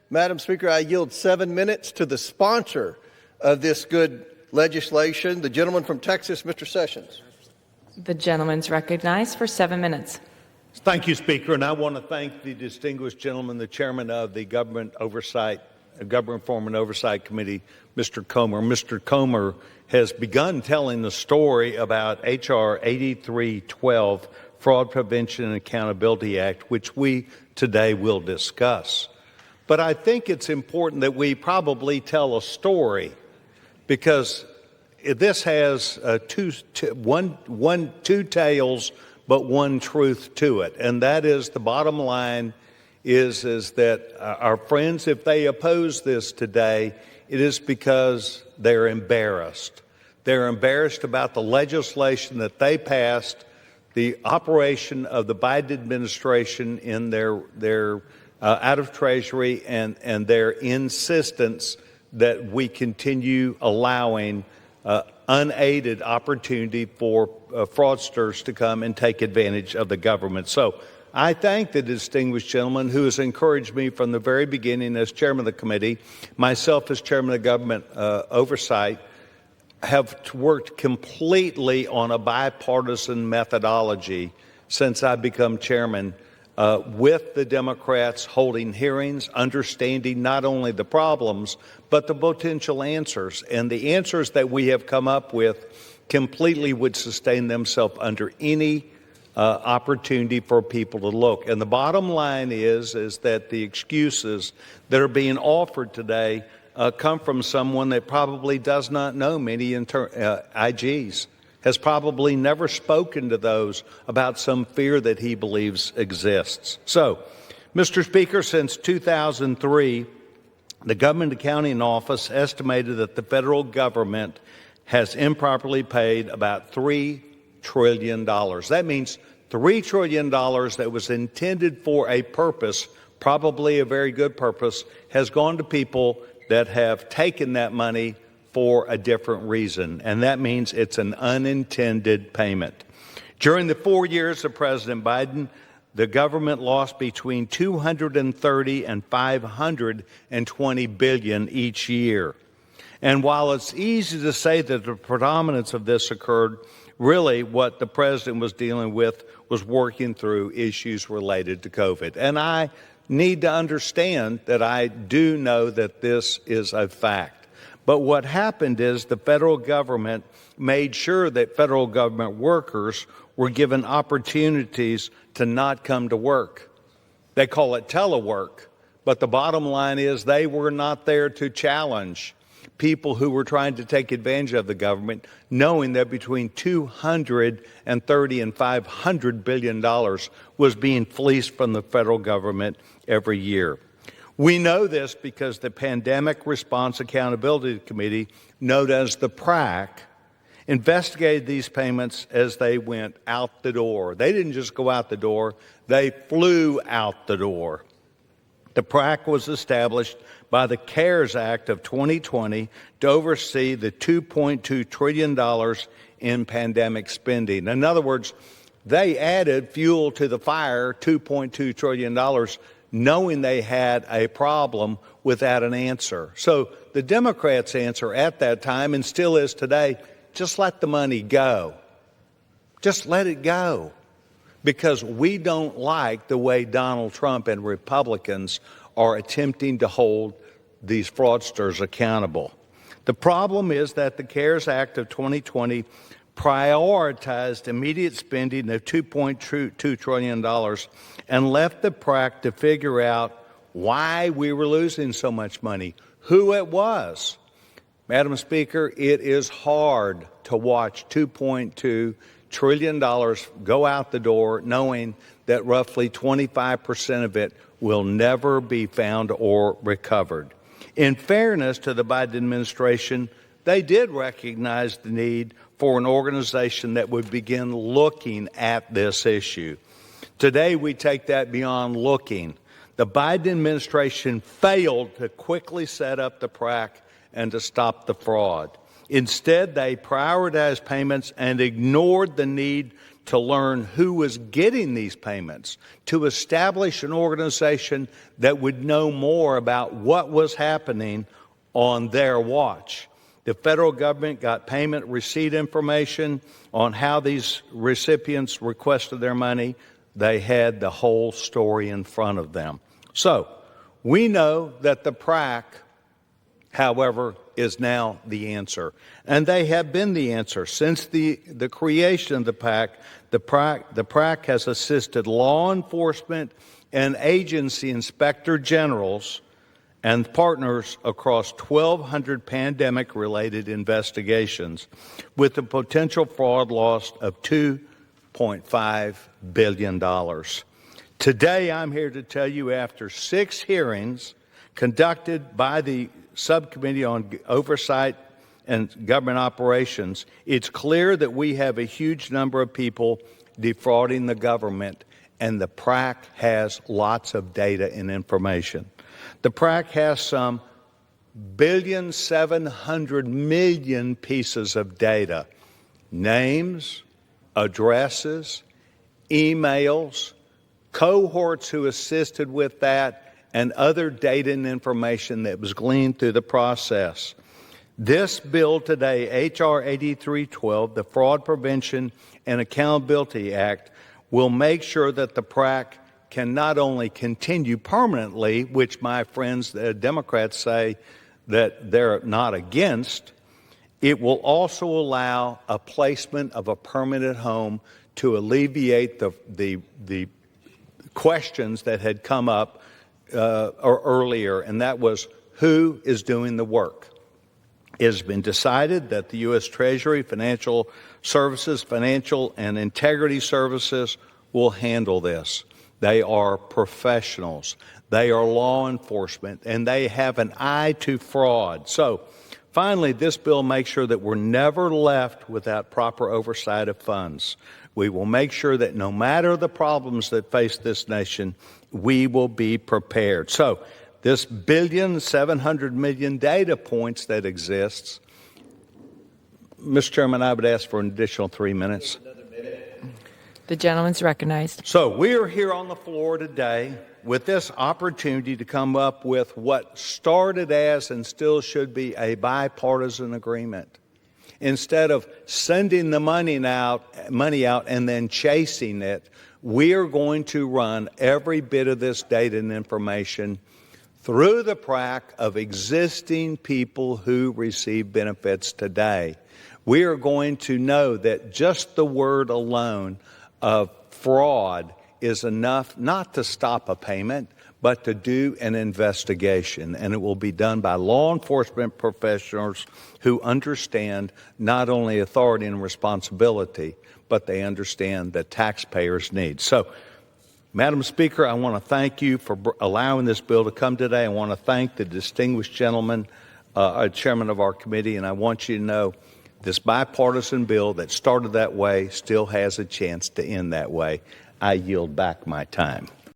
Madam Speaker, I yield 7 minutes to the sponsor of this good legislation, the gentleman from Texas, Mr. Sessions. The gentleman's recognized for 7 minutes. Thank you, Speaker, and I want to thank the distinguished gentleman, the chairman of the Government Reform and Oversight Committee, Mr. Comer. Mr. Comer has begun telling the story about H.R. 8312, Fraud Prevention and Accountability Act, which we today will discuss. But I think it's important that we probably tell a story, because this has two tales, but one truth to it. And that is, the bottom line is that our friends, if they oppose this today, it is because they're embarrassed. They're embarrassed about the legislation that they passed, the operation of the Biden administration in their out of Treasury, and their insistence that we continue allowing unaided opportunity for fraudsters to come and take advantage of the government. So I thank the distinguished gentleman who has encouraged me from the very beginning as chairman of the committee, myself as chairman of government oversight, have worked completely on a bipartisan methodology since I've become chairman, with the Democrats holding hearings, understanding not only the problems, but the potential answers. And the answers that we have come up with completely would sustain themselves under any opportunity for people to look. And the bottom line is that the excuses that are being offered today come from someone that probably does not know many IGs, has probably never spoken to those about some fear that he believes exists. So, Mr. Speaker, since 2003, the Government Accounting Office estimated that the federal government has improperly paid about $3 trillion. That means $3 trillion that was intended for a purpose, probably a very good purpose, has gone to people that have taken that money for a different reason, and that means it's an unintended payment. During the 4 years of President Biden, the government lost between $230 and $520 billion each year. And while it's easy to say that the predominance of this occurred, really what the president was dealing with was working through issues related to COVID. And I need to understand that I do know that this is a fact. But what happened is the federal government made sure that federal government workers were given opportunities to not come to work. They call it telework, but the bottom line is they were not there to challenge people who were trying to take advantage of the government, knowing that between $230 and $500 billion was being fleeced from the federal government every year. We know this because the Pandemic Response Accountability Committee, known as the PRAC, investigated these payments as they went out the door. They didn't just go out the door, they flew out the door. The PRAC was established by the CARES Act of 2020 to oversee the $2.2 trillion in pandemic spending. In other words, they added fuel to the fire, $2.2 trillion, knowing they had a problem without an answer. So the Democrats' answer at that time, and still is today, just let the money go. Just let it go. Because we don't like the way Donald Trump and Republicans are attempting to hold these fraudsters accountable. The problem is that the CARES Act of 2020 prioritized immediate spending of $2.2 trillion and left the PRAC to figure out why we were losing so much money, who it was. Madam Speaker, it is hard to watch $2.2 trillion go out the door knowing that roughly 25% of it will never be found or recovered. In fairness to the Biden administration, they did recognize the need for an organization that would begin looking at this issue. Today, we take that beyond looking. The Biden administration failed to quickly set up the PRAC and to stop the fraud. Instead, they prioritized payments and ignored the need to learn who was getting these payments, to establish an organization that would know more about what was happening on their watch. The federal government got payment receipt information on how these recipients requested their money. They had the whole story in front of them. So, we know that the PRAC, however, is now the answer. And they have been the answer. Since the creation of the PAC, the PRAC has assisted law enforcement and agency inspector generals and partners across 1,200 pandemic-related investigations with a potential fraud loss of $2.5 billion. Today, I'm here to tell you, after 6 hearings conducted by the Subcommittee on Oversight and Government Operations, it's clear that we have a huge number of people defrauding the government, and the PRAC has lots of data and information. The PRAC has some 1,700,000,000 pieces of data, names, addresses, emails, cohorts who assisted with that, and other data and information that was gleaned through the process. This bill today, H.R. 8312, the Fraud Prevention and Accountability Act, will make sure that the PRAC can not only continue permanently, which my friends, the Democrats, say that they're not against, it will also allow a placement of a permanent home to alleviate the questions that had come up earlier, and that was who is doing the work. It has been decided that the U.S. Treasury, Financial Services, Financial and Integrity Services will handle this. They are professionals. They are law enforcement, and they have an eye to fraud. So, finally, this bill makes sure that we're never left without proper oversight of funds. We will make sure that no matter the problems that face this nation, we will be prepared. So, this 1,700,000,000 data points that exists, Mr. Chairman, I would ask for an additional 3 minutes. The gentleman's recognized. So we are here on the floor today with this opportunity to come up with what started as and still should be a bipartisan agreement. Instead of sending the money out and then chasing it, we are going to run every bit of this data and information through the PRAC of existing people who receive benefits today. We are going to know that just the word alone of fraud is enough not to stop a payment, but to do an investigation. And it will be done by law enforcement professionals who understand not only authority and responsibility, but they understand the taxpayers' needs. So, Madam Speaker, I want to thank you for allowing this bill to come today. I want to thank the distinguished gentleman, chairman of our committee, and I want you to know this bipartisan bill that started that way still has a chance to end that way. I yield back my time.